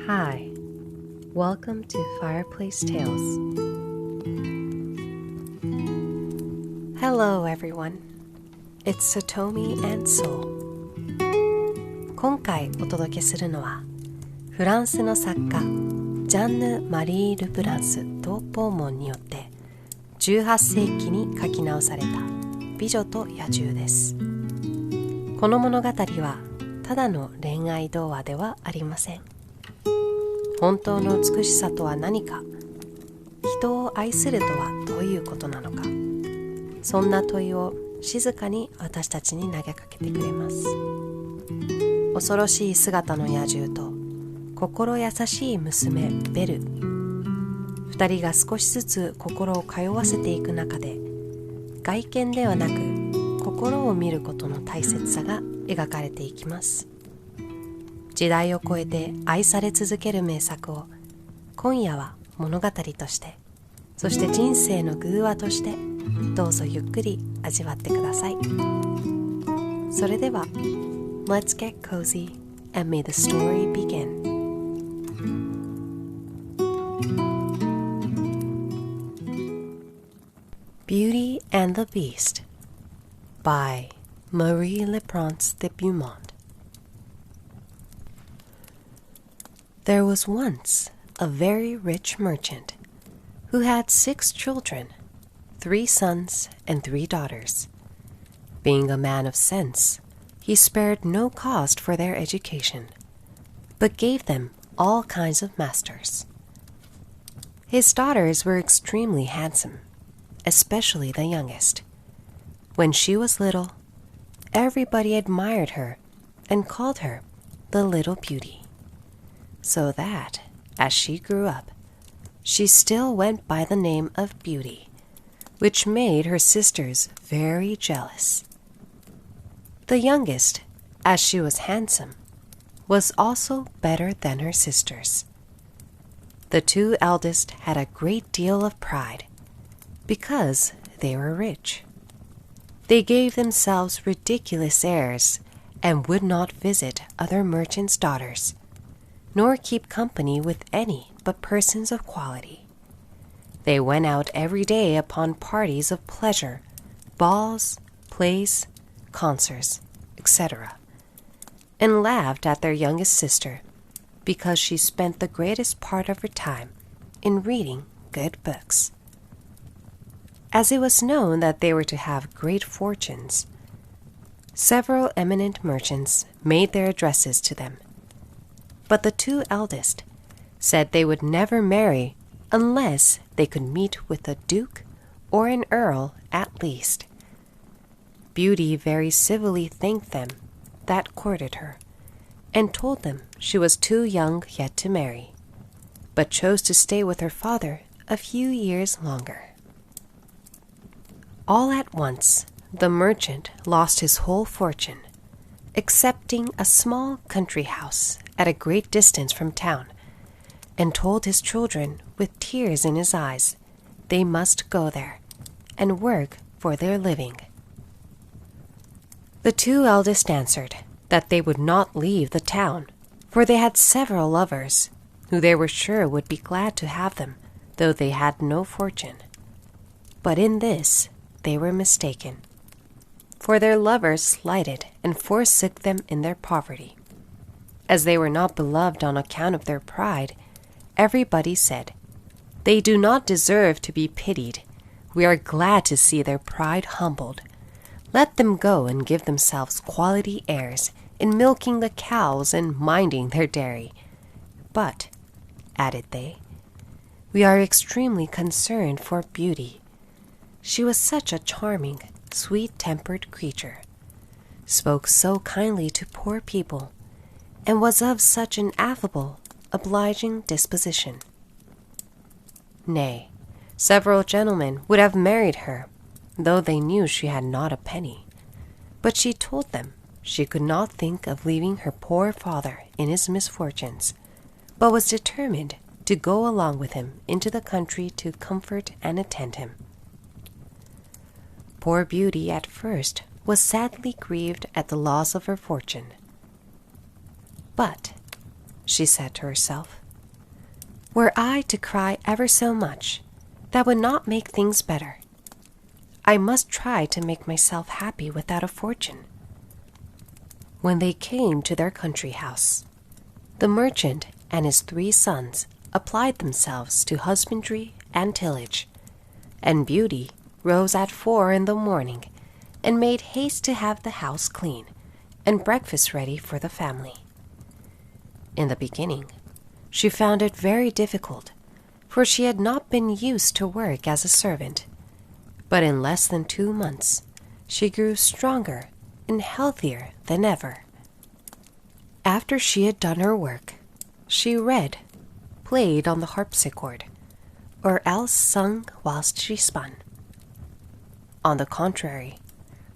Hi, welcome to Fireplace Tales. Hello everyone, it's Satomi and Soul. 今回お届けするのはフランスの作家ジャンヌ・マリー・ルプランスとボーモンによって18世紀に書き直された美女と野獣です。この物語はただの恋愛童話ではありません。本当の美しさとは何か、人を愛するとはどういうことなのか、そんな問いを静かに私たちに投げかけてくれます。恐ろしい姿の野獣と心優しい娘ベル、二人が少しずつ心を通わせていく中で、外見ではなく心を見ることの大切さが描かれていきます。時代を超えて愛され続ける名作を今夜は物語として、そして人生の偶話としてどうぞゆっくり味わってください。それでは Let's get cozy and may the story begin. Beauty and the Beast by Prince de Beaumont.There was once a very rich merchant who had 6 children, 3 sons and 3 daughters. Being a man of sense, he spared no cost for their education, but gave them all kinds of masters. His daughters were extremely handsome, especially the youngest. When she was little, everybody admired her and called her the Little Beauty.So that, as she grew up, she still went by the name of Beauty, which made her sisters very jealous. The youngest, as she was handsome, was also better than her sisters. The 2 eldest had a great deal of pride, because they were rich. They gave themselves ridiculous airs and would not visit other merchants' daughters,nor keep company with any but persons of quality. They went out every day upon parties of pleasure, balls, plays, concerts, etc., and laughed at their youngest sister because she spent the greatest part of her time in reading good books. As it was known that they were to have great fortunes, several eminent merchants made their addresses to them.But the 2 eldest said they would never marry unless they could meet with a duke or an earl at least. Beauty very civilly thanked them that courted her, and told them she was too young yet to marry, but chose to stay with her father a few years longer. All at once, the merchant lost his whole fortune, excepting a small country house at a great distance from town, and told his children with tears in his eyes they must go there and work for their living. The 2 eldest answered that they would not leave the town, for they had several lovers, who they were sure would be glad to have them, though they had no fortune. But in this they were mistaken, for their lovers slighted and forsook them in their poverty.As they were not beloved on account of their pride, everybody said, "They do not deserve to be pitied. We are glad to see their pride humbled. Let them go and give themselves quality airs in milking the cows and minding their dairy. But," added they, "we are extremely concerned for Beauty. She was such a charming, sweet-tempered creature, spoke so kindly to poor people,and was of such an affable, obliging disposition. Nay, several gentlemen would have married her, though they knew she had not a penny. But she told them she could not think of leaving her poor father in his misfortunes, but was determined to go along with him into the country to comfort and attend him. Poor Beauty at first was sadly grieved at the loss of her fortune. But she said to herself. Were I to cry ever so much, that would not make things better. I must try to make myself happy without a fortune. When they came to their country house, the merchant and his 3 sons applied themselves to husbandry and tillage, and Beauty rose at 4 in the morning and made haste to have the house clean and breakfast ready for the family. In the beginning, she found it very difficult, for she had not been used to work as a servant, but in less than 2 months, she grew stronger and healthier than ever. After she had done her work, she read, played on the harpsichord, or else sung whilst she spun. On the contrary,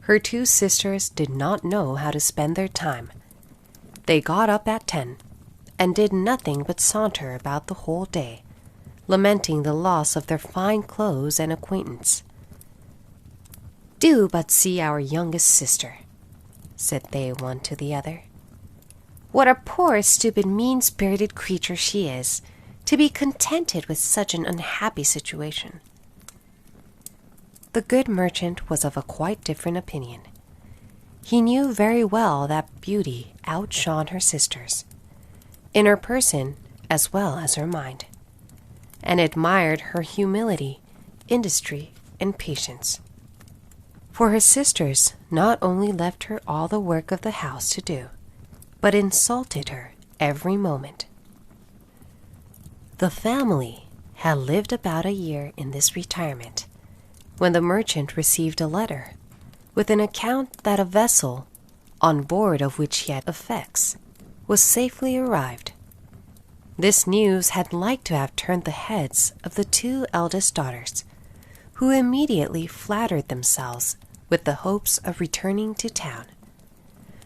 her 2 sisters did not know how to spend their time. They got up at 10 and did nothing but saunter about the whole day, lamenting the loss of their fine clothes and acquaintance. "Do but see our youngest sister," said they one to the other. "What a poor, stupid, mean-spirited creature she is, to be contented with such an unhappy situation." The good merchant was of a quite different opinion. He knew very well that Beauty outshone her sisters, in her person as well as her mind, and admired her humility, industry, and patience. For her sisters not only left her all the work of the house to do, but insulted her every moment. The family had lived about a year in this retirement, when the merchant received a letter with an account that a vessel, on board of which he had effects, was safely arrived. This news had like to have turned the heads of the 2 eldest daughters, who immediately flattered themselves with the hopes of returning to town,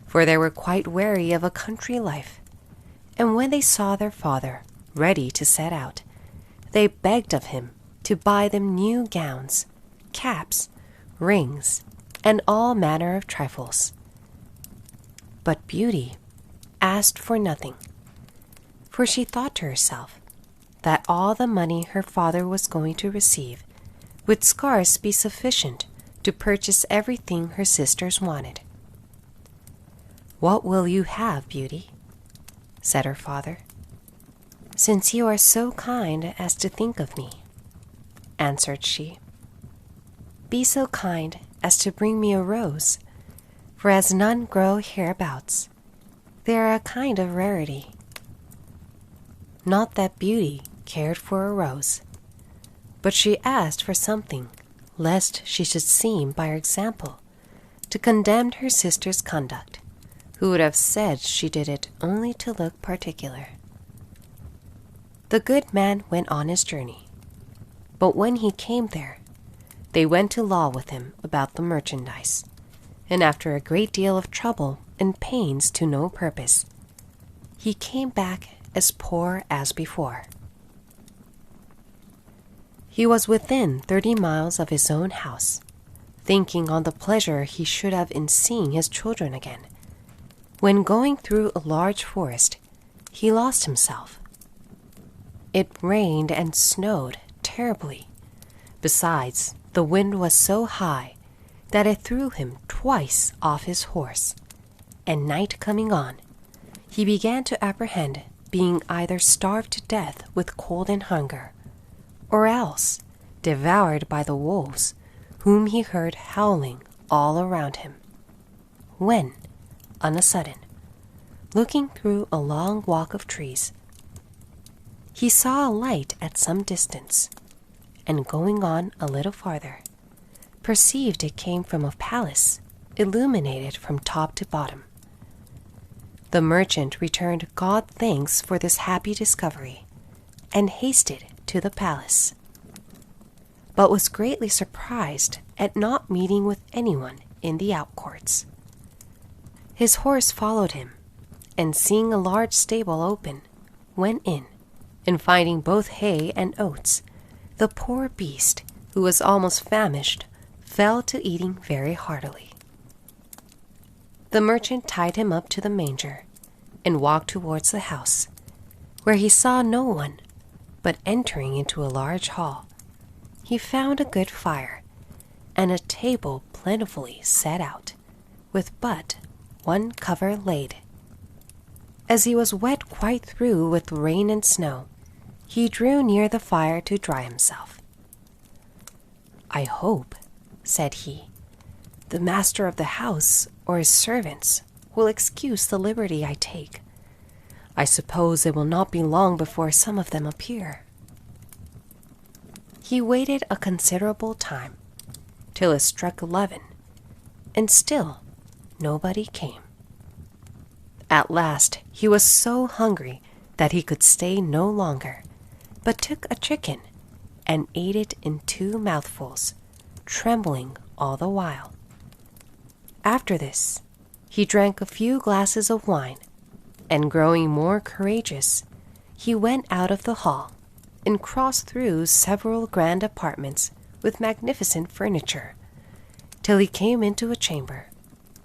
for they were quite weary of a country life, and when they saw their father ready to set out, they begged of him to buy them new gowns, caps, rings, and all manner of trifles. But Beauty asked for nothing, for she thought to herself that all the money her father was going to receive would scarce be sufficient to purchase everything her sisters wanted. "What will you have, Beauty?" said her father. "Since you are so kind as to think of me," answered she, "be so kind as to bring me a rose, for as none grow hereabouts, they are a kind of rarity." Not that Beauty cared for a rose, but she asked for something, lest she should seem by her example to condemn her sister's conduct, who would have said she did it only to look particular. The good man went on his journey, but when he came there, they went to law with him about the merchandise, and after a great deal of trouble and pains to no purpose, he came back as poor as before. He was within 30 miles of his own house, thinking on the pleasure he should have in seeing his children again, when going through a large forest, he lost himself. It rained and snowed terribly. Besides, the wind was so high that it threw him twice off his horse, and night coming on, he began to apprehend being either starved to death with cold and hunger, or else devoured by the wolves, whom he heard howling all around him, when, on a sudden, looking through a long walk of trees, he saw a light at some distance, and going on a little farther, perceived it came from a palace illuminated from top to bottom. The merchant returned God thanks for this happy discovery, and hasted to the palace, but was greatly surprised at not meeting with anyone in the outcourts. His horse followed him, and seeing a large stable open, went in, and finding both hay and oats, the poor beast, who was almost famished, fell to eating very heartily. The merchant tied him up to the manger, and walked towards the house, where he saw no one, but entering into a large hall, he found a good fire and a table plentifully set out, with but one cover laid. As he was wet quite through with rain and snow, he drew near the fire to dry himself. "I hope," said he, "the master of the house or his servants will excuse the liberty I take. I suppose it will not be long before some of them appear." He waited a considerable time, till it struck 11, and still nobody came. At last he was so hungry that he could stay no longer, but took a chicken and ate it in 2 mouthfuls, trembling all the while. After this, he drank a few glasses of wine, and growing more courageous, he went out of the hall and crossed through several grand apartments with magnificent furniture, till he came into a chamber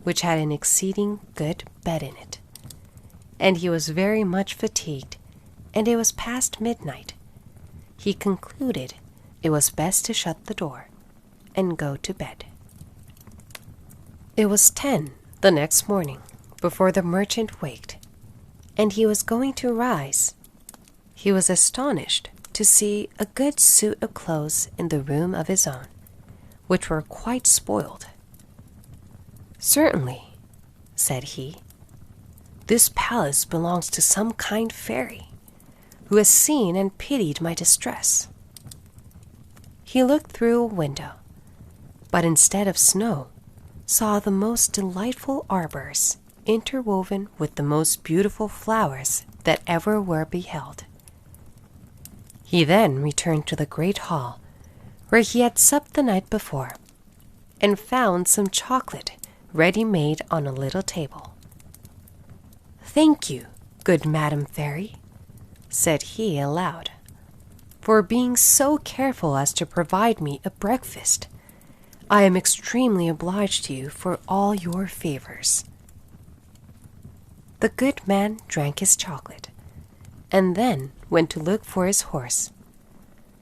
which had an exceeding good bed in it. And he was very much fatigued, and it was past midnight. He concluded it was best to shut the door and go to bed. It was 10 the next morning before the merchant waked, and he was going to rise. He was astonished to see a good suit of clothes in the room of his own, which were quite spoiled. "Certainly," said he, "this palace belongs to some kind fairy, who has seen and pitied my distress." He looked through a window, but instead of snow, saw the most delightful arbors interwoven with the most beautiful flowers that ever were beheld. He then returned to the great hall, where he had supped the night before, and found some chocolate ready made on a little table. "Thank you, good Madam Fairy," said he aloud, "for being so careful as to provide me a breakfast. I am extremely obliged to you for all your favors." The good man drank his chocolate, and then went to look for his horse.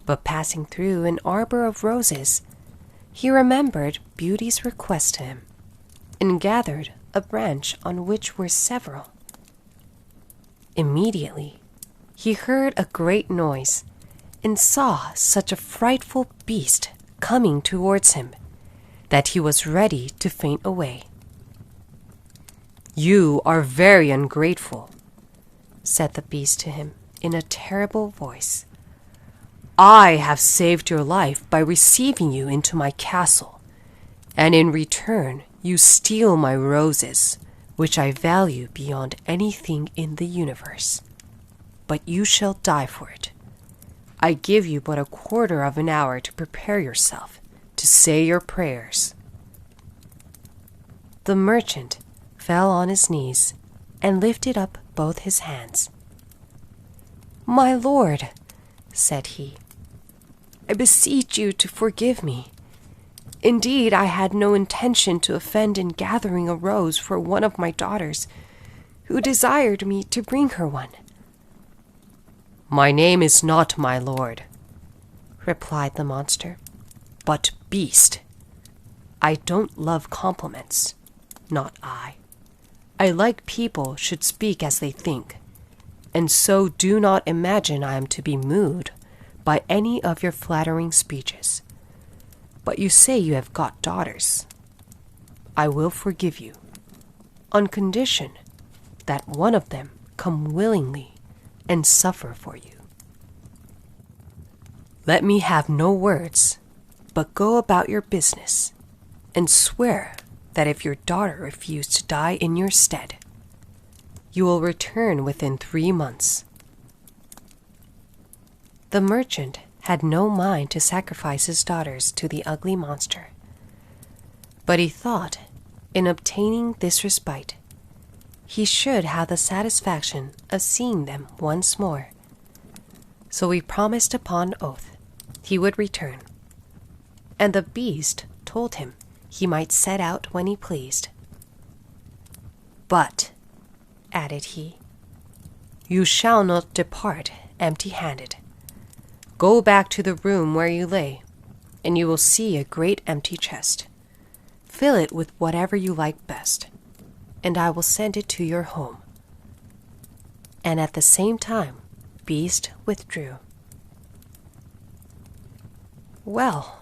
But passing through an arbor of roses, he remembered Beauty's request to him, and gathered a branch on which were several. Immediately he heard a great noise, and saw such a frightful beast coming towards him, that he was ready to faint away. "You are very ungrateful," said the beast to him in a terrible voice. "I have saved your life by receiving you into my castle, and in return you steal my roses, which I value beyond anything in the universe. But you shall die for it. I give you but a quarter of an hour to prepare yourself, to say your prayers." The merchant fell on his knees and lifted up both his hands. "My lord," said he, "I beseech you to forgive me. Indeed, I had no intention to offend in gathering a rose for one of my daughters, who desired me to bring her one." "My name is not my lord," replied the monster, "but beast. I don't love compliments, not I. I like people should speak as they think, and so do not imagine I am to be moved by any of your flattering speeches. But you say you have got daughters. I will forgive you, on condition that one of them come willingly and suffer for you. Let me have no words, but go about your business, and swear that if your daughter refuse to die in your stead, you will return within 3 months. The merchant had no mind to sacrifice his daughters to the ugly monster, but he thought, in obtaining this respite, he should have the satisfaction of seeing them once more. So he promised upon oath he would return, and the beast told him he might set out when he pleased. "But," added he, You shall not depart empty-handed. Go back to the room where you lay, and you will see a great empty chest. Fill it with whatever you like best, and I will send it to your home." And at the same time, Beast withdrew. "Well,"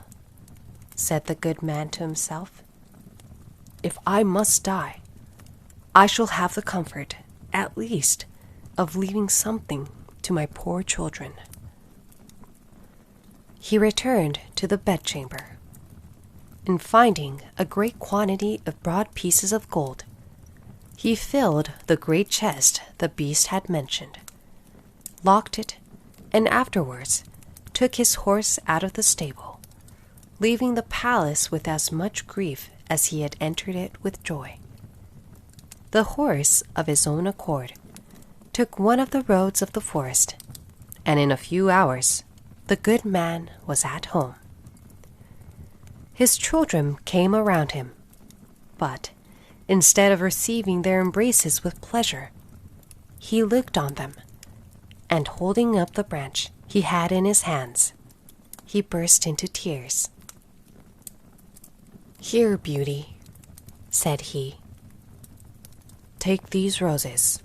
said the good man to himself, "if I must die, I shall have the comfort, at least, of leaving something to my poor children." He returned to the bedchamber, and finding a great quantity of broad pieces of gold, he filled the great chest the beast had mentioned, locked it, and afterwards took his horse out of the stable, leaving the palace with as much grief as he had entered it with joy. The horse, of his own accord, took one of the roads of the forest, and in a few hours the good man was at home. His children came around him, but instead of receiving their embraces with pleasure, he looked on them, and holding up the branch he had in his hands, he burst into tears. "Here, Beauty," said he, "take these roses,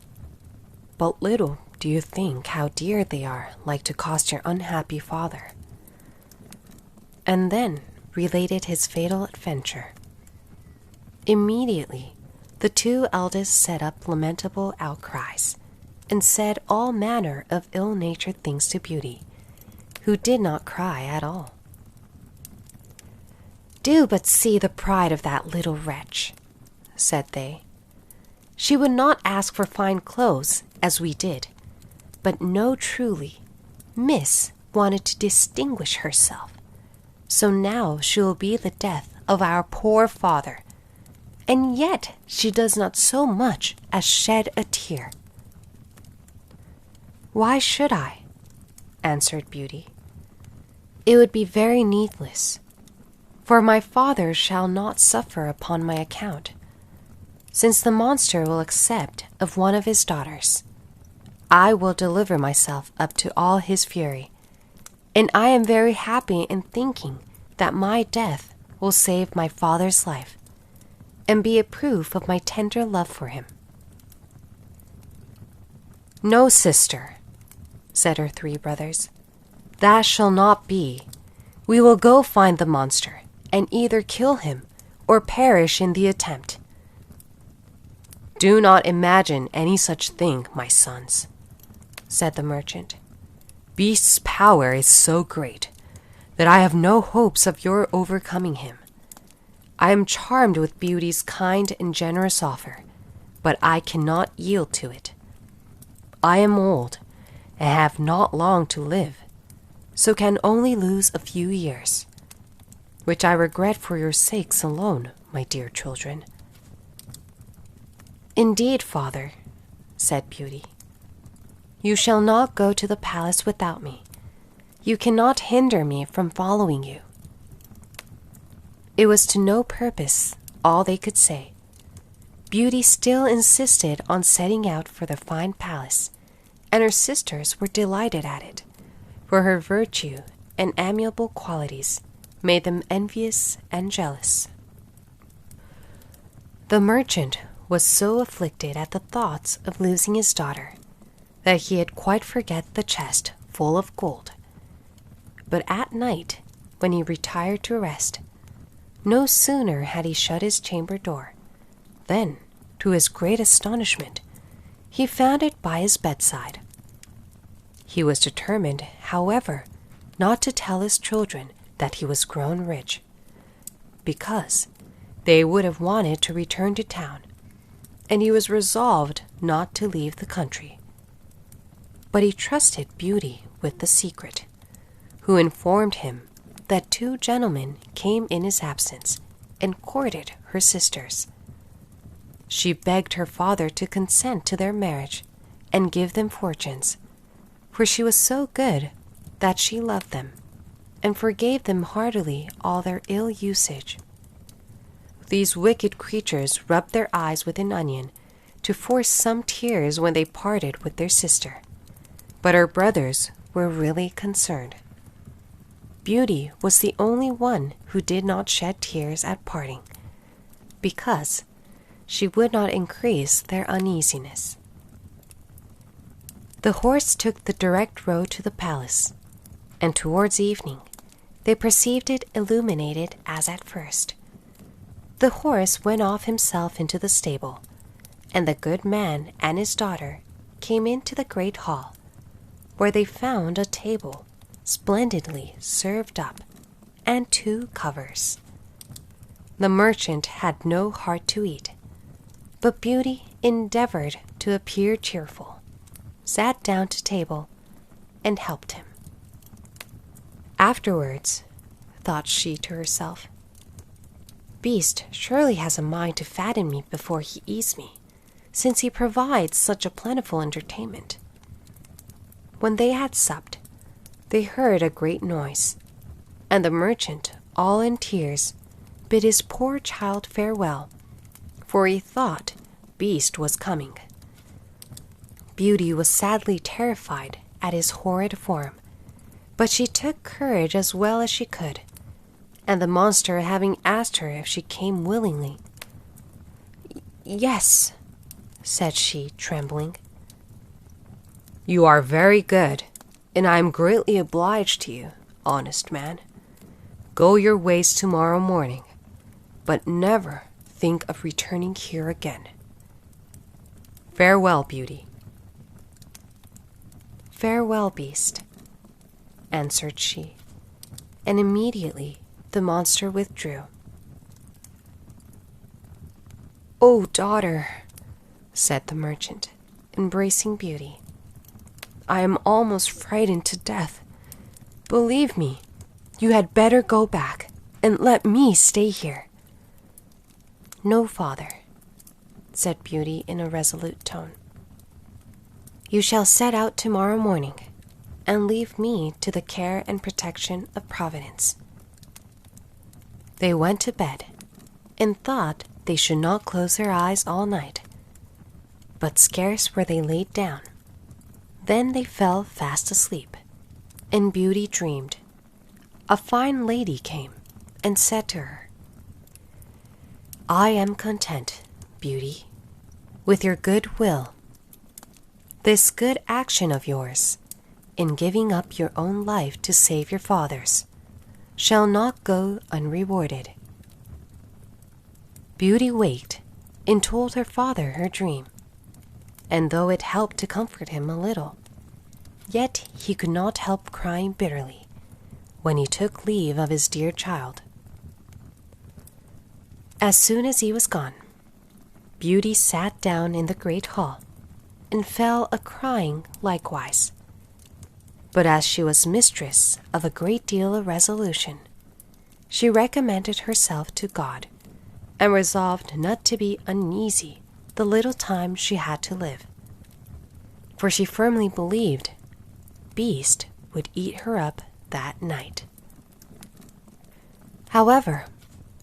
but little do you think how dear they are like to cost your unhappy father," and then related his fatal adventure. Immediately, the two eldest set up lamentable outcries, and said all manner of ill-natured things to Beauty, who did not cry at all. "Do but see the pride of that little wretch," said they. "She would not ask for fine clothes, as we did, but no, truly, Miss wanted to distinguish herself. So now she will be the death of our poor father, and yet she does not so much as shed a tear." "Why should I?" answered Beauty. "It would be very needless, for my father shall not suffer upon my account, since the monster will accept of one of his daughters. I will deliver myself up to all his fury, and I am very happy in thinking that my death will save my father's life, and be a proof of my tender love for him." "No, sister," said her three brothers, "that shall not be. We will go find the monster, and either kill him or perish in the attempt." "Do not imagine any such thing, my sons," said the merchant. "Beast's power is so great that I have no hopes of your overcoming him. I am charmed with Beauty's kind and generous offer, but I cannot yield to it. I am old and have not long to live, so can only lose a few years, which I regret for your sakes alone, my dear children." "Indeed, father," said Beauty, "you shall not go to the palace without me. You cannot hinder me from following you." It was to no purpose all they could say. Beauty still insisted on setting out for the fine palace, and her sisters were delighted at it, for her virtue and amiable qualities made them envious and jealous. The merchant was so afflicted at the thoughts of losing his daughter that he had quite forget the chest full of gold. But at night, when he retired to rest, no sooner had he shut his chamber door than, to his great astonishment, he found it by his bedside. He was determined, however, not to tell his children that he was grown rich, because they would have wanted to return to town, and he was resolved not to leave the country. But he trusted Beauty with the secret, who informed him that two gentlemen came in his absence and courted her sisters. She begged her father to consent to their marriage and give them fortunes, for she was so good that she loved them, and forgave them heartily all their ill usage. These wicked creatures rubbed their eyes with an onion to force some tears when they parted with their sister, but her brothers were really concerned. Beauty was the only one who did not shed tears at parting, because she would not increase their uneasiness. The horse took the direct road to the palace, and towards evening they perceived it illuminated as at first. The horse went off himself into the stable, and the good man and his daughter came into the great hall, where they found a table splendidly served up, and 2 covers. The merchant had no heart to eat, but Beauty endeavored to appear cheerful, sat down to table, and helped him. Afterwards, thought she to herself, Beast surely has a mind to fatten me before he eats me, since he provides such a plentiful entertainment. When they had supped, they heard a great noise, and the merchant, all in tears, bid his poor child farewell, for he thought Beast was coming. Beauty was sadly terrified at his horrid form, but she took courage as well as she could, and the monster having asked her if she came willingly, "Yes," said she, trembling. "You are very good, and I am greatly obliged to you, honest man. Go your ways tomorrow morning, but never think of returning here again. Farewell, Beauty." "Farewell, Beast," answered she, and immediately the monster withdrew. "Oh, daughter," said the merchant, embracing Beauty, "I am almost frightened to death. Believe me, you had better go back and let me stay here." "No, father," said Beauty in a resolute tone. "You shall set out tomorrow morning and leave me to the care and protection of Providence." They went to bed and thought they should not close their eyes all night, but scarce were they laid down, then they fell fast asleep, and Beauty dreamed. A fine lady came and said to her, "I am content, Beauty, with your good will. This good action of yours, in giving up your own life to save your father's, shall not go unrewarded." Beauty waked and told her father her dream, and though it helped to comfort him a little, yet he could not help crying bitterly when he took leave of his dear child. As soon as he was gone, Beauty sat down in the great hall and fell a-crying likewise. But as she was mistress of a great deal of resolution, she recommended herself to God, and resolved not to be uneasy the little time she had to live, for she firmly believed Beast would eat her up that night. However,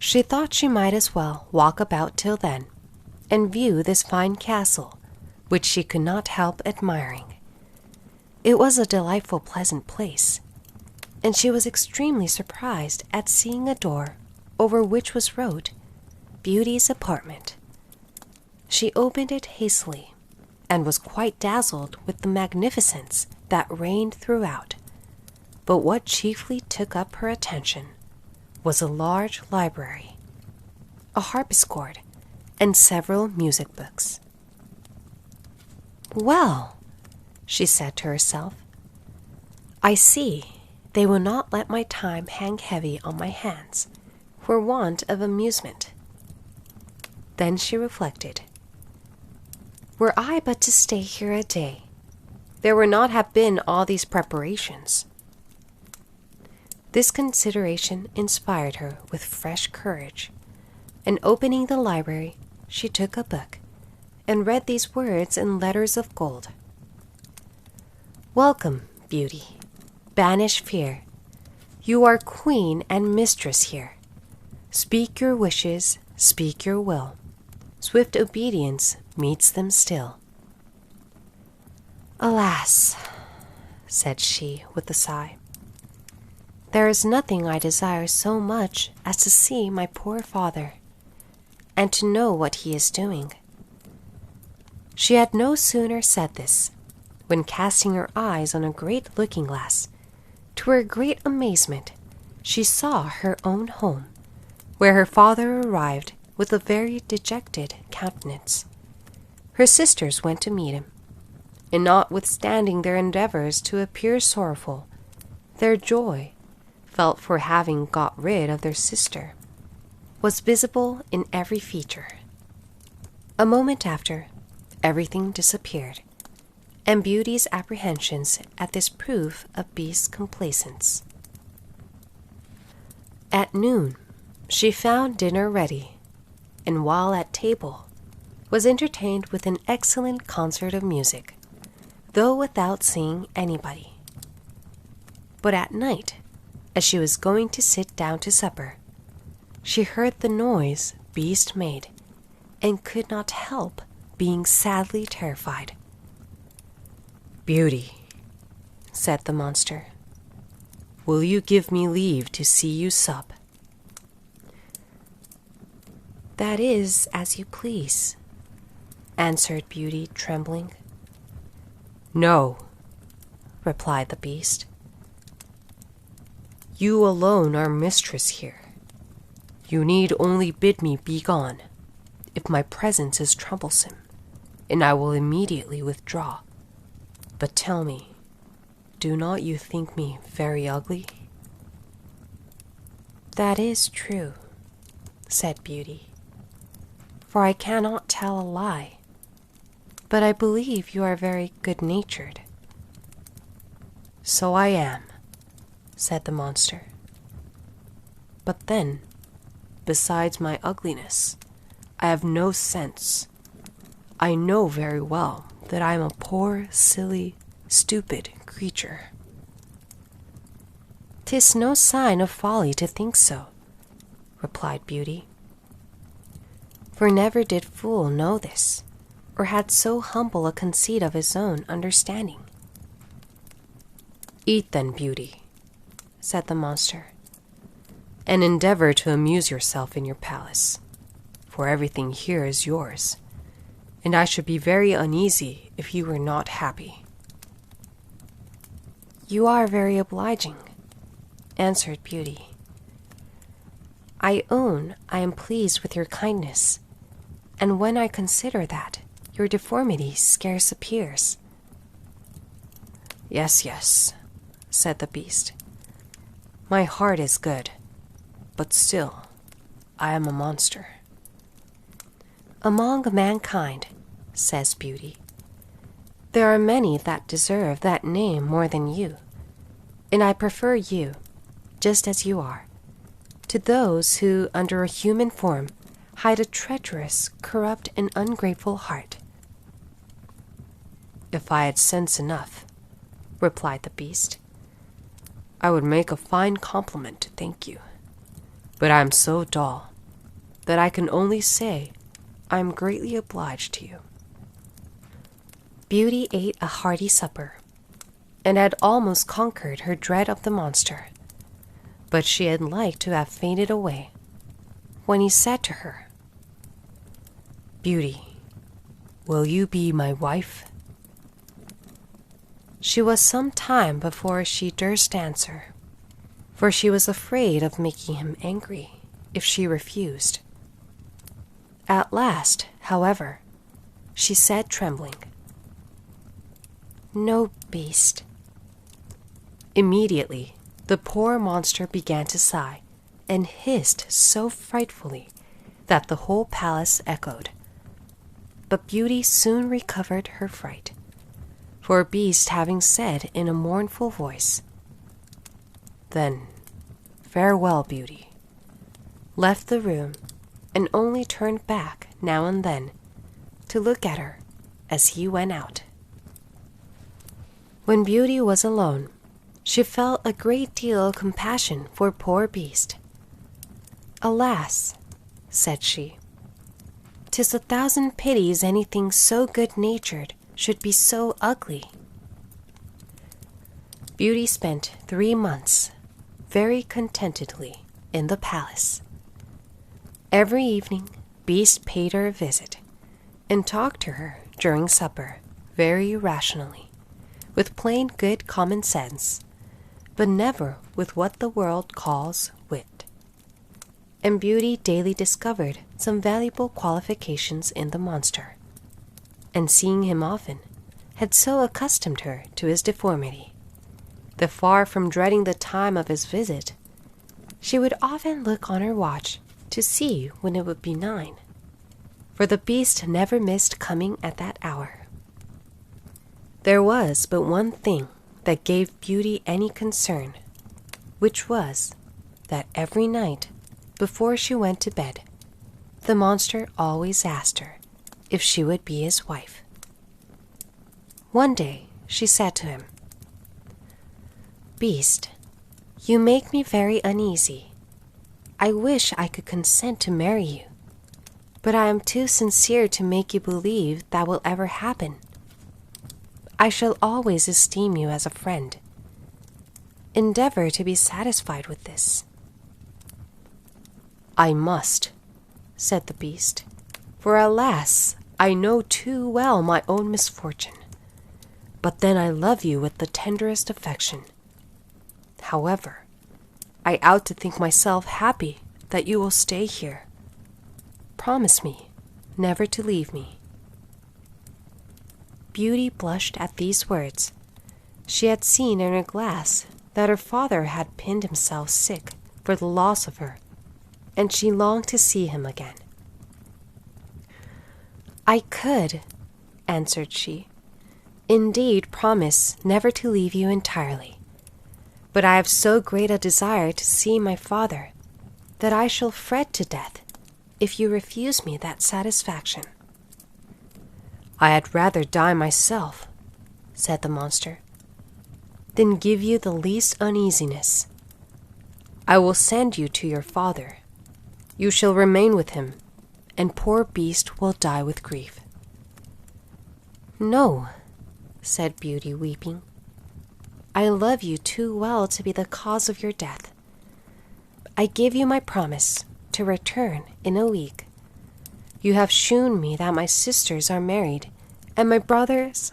she thought she might as well walk about till then, and view this fine castle, which she could not help admiring. It was a delightful, pleasant place, and she was extremely surprised at seeing a door over which was wrote, "Beauty's apartment." She opened it hastily, and was quite dazzled with the magnificence that reigned throughout. But what chiefly took up her attention was a large library, a harpsichord, and several music books. "Well," she said to herself, "I see they will not let my time hang heavy on my hands for want of amusement." Then she reflected, "Were I but to stay here a day, there would not have been all these preparations." This consideration inspired her with fresh courage, and opening the library, she took a book and read these words in letters of gold: "Welcome, Beauty. Banish fear. You are queen and mistress here. Speak your wishes, speak your will. swift obedience meets them still. "Alas," said she with a sigh, "there is nothing I desire so much as to see my poor father, and to know what he is doing." She had no sooner said this, when casting her eyes on a great looking-glass, to her great amazement, she saw her own home, where her father arrived with a very dejected countenance. Her sisters went to meet him, and notwithstanding their endeavors to appear sorrowful, their joy, felt for having got rid of their sister, was visible in every feature. A moment after, everything disappeared, and Beauty's apprehensions at this proof of Beast's complacence. At noon, she found dinner ready, and while at table, was entertained with an excellent concert of music, though without seeing anybody. But at night, as she was going to sit down to supper, she heard the noise Beast made, and could not help being sadly terrified. "Beauty," said the monster, "will you give me leave to see you sup?" "That is as you please," answered Beauty, trembling. "No," replied the Beast. "You alone are mistress here. You need only bid me be gone, if my presence is troublesome, and I will immediately withdraw. But tell me, do not you think me very ugly?" "That is true," said Beauty, "for I cannot tell a lie, but I believe you are very good-natured." "So I am," said the monster. "But then, besides my ugliness, I have no sense. I know very well that I am a poor, silly, stupid creature." "'Tis no sign of folly to think so," replied Beauty, "for never did fool know this, or had so humble a conceit of his own understanding." "Eat then, Beauty," said the monster, "and endeavor to amuse yourself in your palace, for everything here is yours, and I should be very uneasy if you were not happy." "You are very obliging," answered Beauty. "I own I am pleased with your kindness, and when I consider that your deformity scarce appears." "Yes, yes," said the Beast. "My heart is good, but still I am a monster." "Among mankind," says Beauty, "there are many that deserve that name more than you, and I prefer you, just as you are, to those who, under a human form, hide a treacherous, corrupt, and ungrateful heart." "If I had sense enough," replied the Beast, "I would make a fine compliment to thank you, but I am so dull that I can only say I am greatly obliged to you." Beauty ate a hearty supper, and had almost conquered her dread of the monster, but she had like to have fainted away, when he said to her, "Beauty, will you be my wife?" She was some time before she durst answer, for she was afraid of making him angry if she refused. At last, however, she said, trembling, "No, Beast." Immediately, the poor monster began to sigh, and hissed so frightfully that the whole palace echoed. But Beauty soon recovered her fright, for Beast having said in a mournful voice, "Then, farewell, Beauty," left the room, and only turned back now and then to look at her as he went out. When Beauty was alone, she felt a great deal of compassion for poor Beast. "Alas," said she, 'tis a thousand pities anything so good-natured should be so ugly. Beauty spent 3 months very contentedly in the palace. Every evening, Beast paid her a visit and talked to her during supper very rationally, with plain good common sense, but never with what the world calls wit. And Beauty daily discovered some valuable qualifications in the monster, and seeing him often, had so accustomed her to his deformity, that far from dreading the time of his visit, she would often look on her watch to see when it would be 9, for the Beast never missed coming at that hour. There was but one thing that gave Beauty any concern, which was that every night, before she went to bed, the monster always asked her if she would be his wife. One day she said to him, "Beast, you make me very uneasy. I wish I could consent to marry you, but I am too sincere to make you believe that will ever happen. I shall always esteem you as a friend. Endeavor to be satisfied with this." "I must," said the Beast, "for alas, I know too well my own misfortune. But then I love you with the tenderest affection. However, I ought to think myself happy that you will stay here. Promise me never to leave me." Beauty blushed at these words. She had seen in her glass that her father had pinned himself sick for the loss of her, and she longed to see him again. "I could," answered she, "indeed promise never to leave you entirely. But I have so great a desire to see my father that I shall fret to death if you refuse me that satisfaction." "I had rather die myself," said the monster, "than give you the least uneasiness. I will send you to your father. You shall remain with him, and poor Beast will die with grief." "No," said Beauty, weeping. "I love you too well to be the cause of your death. I give you my promise to return in a week. You have shewn me that my sisters are married, and my brothers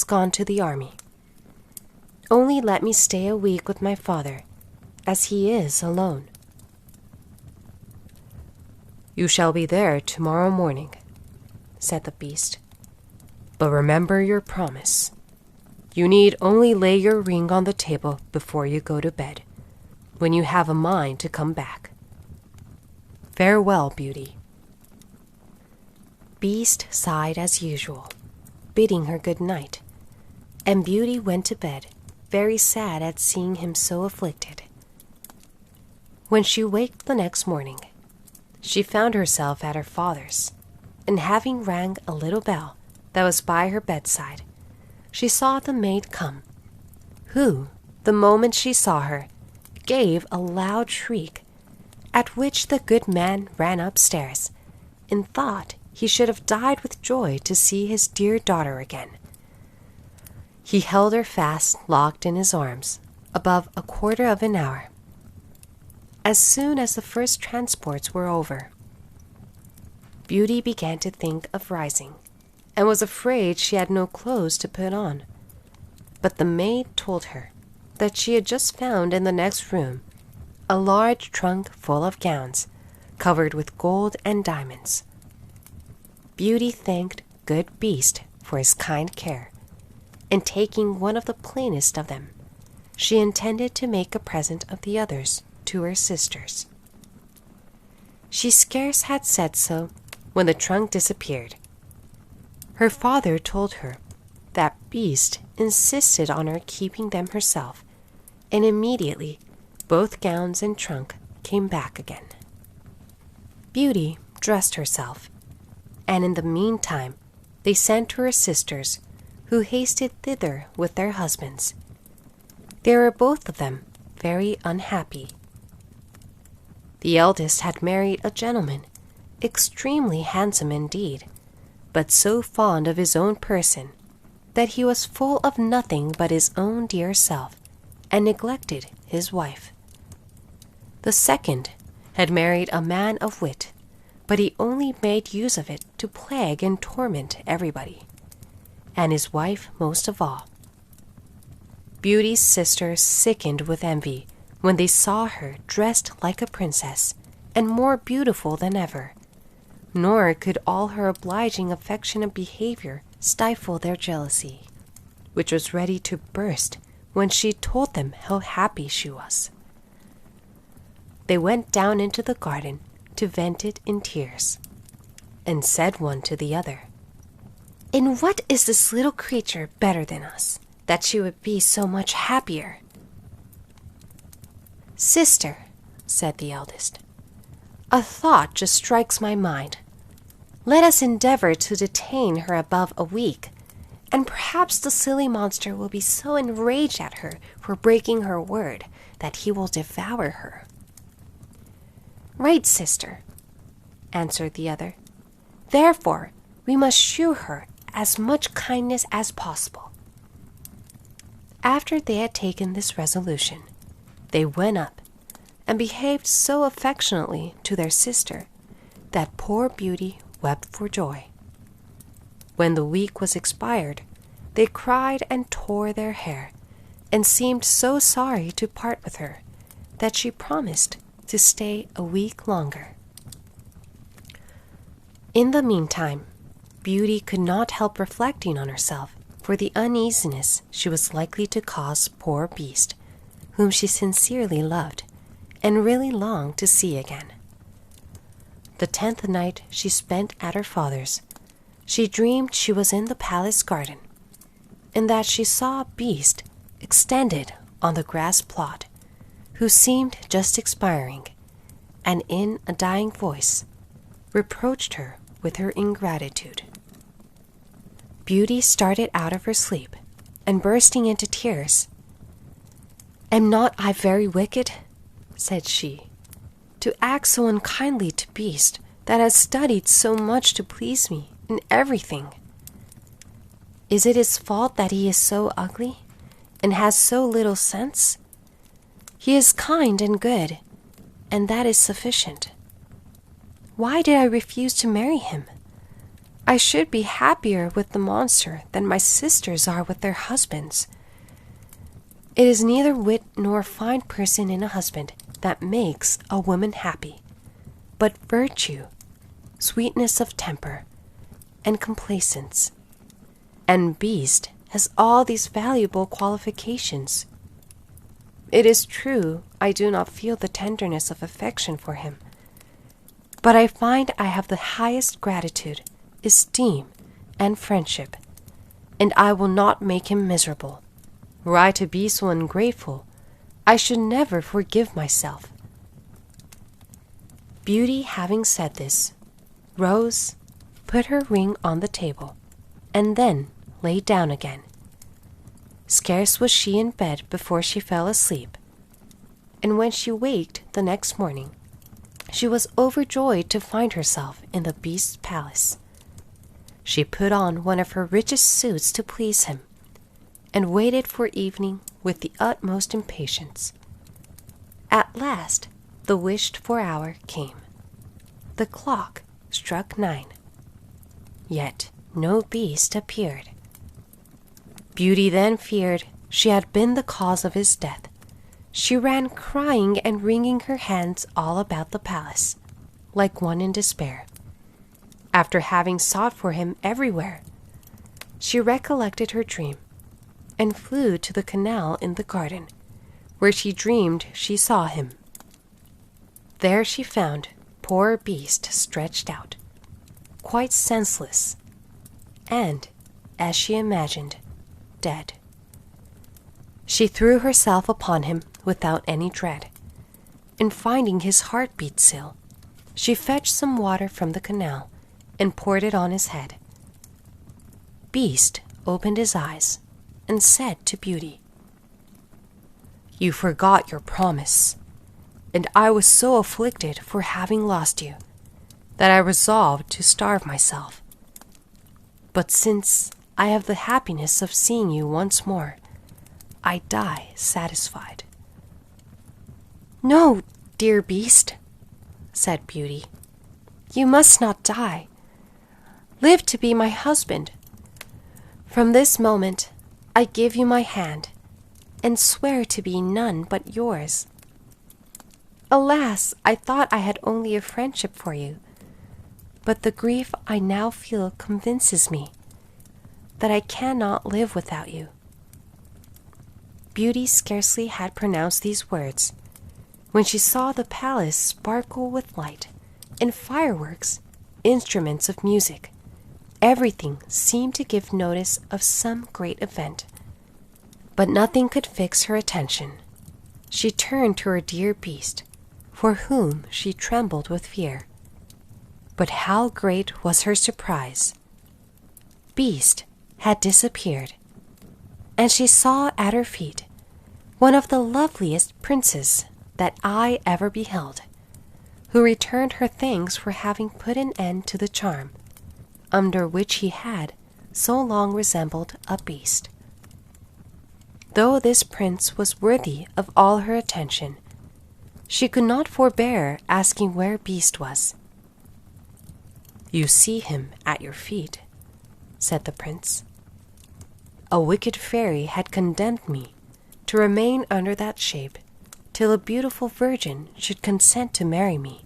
gone to the army. Only let me stay a week with my father, as he is alone." "You shall be there tomorrow morning," said the Beast. "But remember your promise. You need only lay your ring on the table before you go to bed, when you have a mind to come back. Farewell, Beauty." Beast sighed as usual, bidding her good night, and Beauty went to bed, very sad at seeing him so afflicted. When she waked the next morning, she found herself at her father's, and having rang a little bell that was by her bedside, she saw the maid come, who, the moment she saw her, gave a loud shriek, at which the good man ran upstairs, and thought he should have died with joy to see his dear daughter again. He held her fast locked in his arms above a quarter of an hour. As soon as the first transports were over, Beauty began to think of rising, and was afraid she had no clothes to put on. But the maid told her that she had just found in the next room a large trunk full of gowns, covered with gold and diamonds. Beauty thanked good Beast for his kind care, and taking one of the plainest of them, she intended to make a present of the others to her sisters. She scarce had said so when the trunk disappeared. Her father told her that Beast insisted on her keeping them herself, and immediately both gowns and trunk came back again. Beauty dressed herself, and in the meantime they sent to her sisters, who hasted thither with their husbands. They were both of them very unhappy. The eldest had married a gentleman, extremely handsome indeed, but so fond of his own person that he was full of nothing but his own dear self, and neglected his wife. The second had married a man of wit, but he only made use of it to plague and torment everybody, and his wife most of all. Beauty's sisters sickened with envy when they saw her dressed like a princess and more beautiful than ever, nor could all her obliging affectionate behavior stifle their jealousy, which was ready to burst when she told them how happy she was. They went down into the garden to vent it in tears, and said one to the other, "In what is this little creature better than us, that she would be so much happier?" "Sister," said the eldest, "a thought just strikes my mind. Let us endeavor to detain her above a week, and perhaps the silly monster will be so enraged at her for breaking her word that he will devour her." "Right, sister," answered the other. "Therefore, we must shew her as much kindness as possible." After they had taken this resolution, they went up and behaved so affectionately to their sister that poor Beauty wept for joy. When the week was expired, they cried and tore their hair, and seemed so sorry to part with her that she promised to stay a week longer. In the meantime, Beauty could not help reflecting on herself for the uneasiness she was likely to cause poor Beast, whom she sincerely loved and really longed to see again. The 10th night she spent at her father's, she dreamed she was in the palace garden, and that she saw Beast extended on the grass plot, who seemed just expiring, and in a dying voice reproached her with her ingratitude. Beauty started out of her sleep, and bursting into tears, "Am not I very wicked," said she, "to act so unkindly to Beast that has studied so much to please me in everything? Is it his fault that he is so ugly, and has so little sense? He is kind and good, and that is sufficient. Why did I refuse to marry him? I should be happier with the monster than my sisters are with their husbands. It is neither wit nor fine person in a husband that makes a woman happy, but virtue, sweetness of temper, and complacence. And Beast has all these valuable qualifications. It is true I do not feel the tenderness of affection for him, but I find I have the highest gratitude, esteem, and friendship, and I will not make him miserable. Were I to be so ungrateful, I should never forgive myself." Beauty, having said this, rose, put her ring on the table, and then lay down again. Scarce was she in bed before she fell asleep, and when she waked the next morning, she was overjoyed to find herself in the Beast's palace. She put on one of her richest suits to please him, and waited for evening with the utmost impatience. At last the wished-for hour came. The clock struck 9, yet no Beast appeared. Beauty then feared she had been the cause of his death. She ran crying and wringing her hands all about the palace, like one in despair. After having sought for him everywhere, she recollected her dream, and flew to the canal in the garden, where she dreamed she saw him. There she found poor Beast stretched out, quite senseless, and, as she imagined, dead. She threw herself upon him without any dread, and finding his heart beat still, she fetched some water from the canal and poured it on his head. Beast opened his eyes and said to Beauty, "You forgot your promise, and I was so afflicted for having lost you that I resolved to starve myself. But since I have the happiness of seeing you once more, I die satisfied." "No, dear beast," said Beauty. "You must not die. Live to be my husband. From this moment, I give you my hand, and swear to be none but yours. Alas, I thought I had only a friendship for you, but the grief I now feel convinces me that I cannot live without you." Beauty scarcely had pronounced these words when she saw the palace sparkle with light and fireworks, instruments of music. Everything seemed to give notice of some great event. But nothing could fix her attention. She turned to her dear beast, for whom she trembled with fear. But how great was her surprise! Beast had disappeared, and she saw at her feet one of the loveliest princes that I ever beheld, who returned her thanks for having put an end to the charm under which he had so long resembled a beast. Though this prince was worthy of all her attention, she could not forbear asking where Beast was. "You see him at your feet," said the prince. "A wicked fairy had condemned me to remain under that shape till a beautiful virgin should consent to marry me.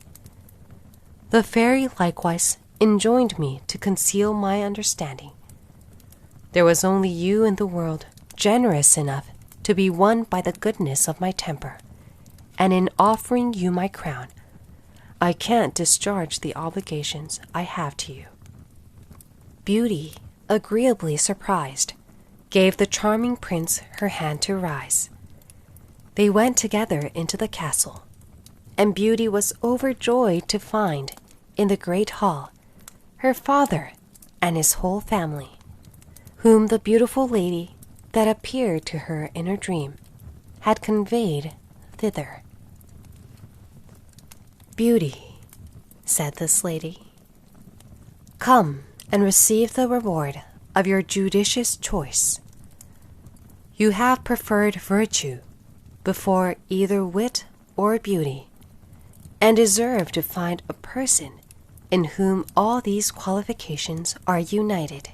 The fairy likewise enjoined me to conceal my understanding. There was only you in the world generous enough to be won by the goodness of my temper, and in offering you my crown, I can't discharge the obligations I have to you." Beauty, agreeably surprised, gave the charming prince her hand to rise. They went together into the castle, and Beauty was overjoyed to find, in the great hall, her father and his whole family, whom the beautiful lady that appeared to her in her dream had conveyed thither. "Beauty," said this lady, "come and receive the reward of your judicious choice. You have preferred virtue before either wit or beauty, and deserve to find a person in whom all these qualifications are united.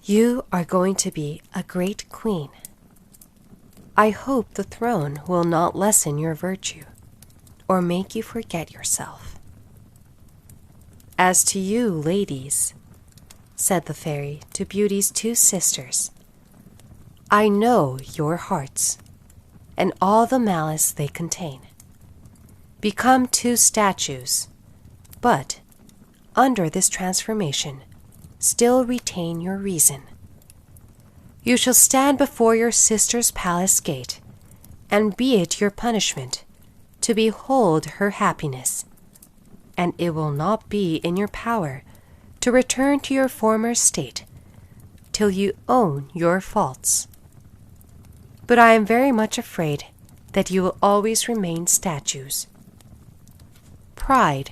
You are going to be a great queen. I hope the throne will not lessen your virtue or make you forget yourself. As to you, ladies," said the fairy to Beauty's two sisters, "I know your hearts and all the malice they contain. Become two statues, but, under this transformation, still retain your reason. You shall stand before your sister's palace gate, and be it your punishment to behold her happiness, and it will not be in your power to return to your former state till you own your faults. But I am very much afraid that you will always remain statues. Pride,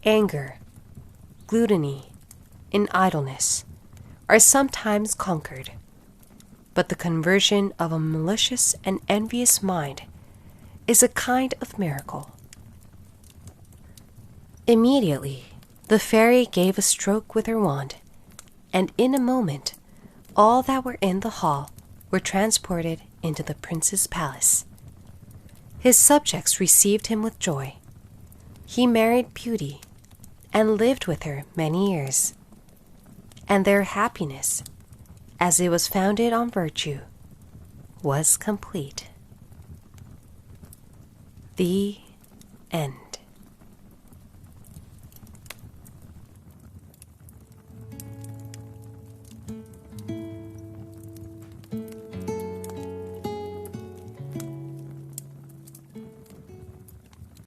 anger, gluttony, and idleness are sometimes conquered, but the conversion of a malicious and envious mind is a kind of miracle." Immediately, the fairy gave a stroke with her wand, and in a moment all that were in the hall were transported into the prince's palace. His subjects received him with joy. He married Beauty and lived with her many years, and their happiness, as it was founded on virtue, was complete. The end.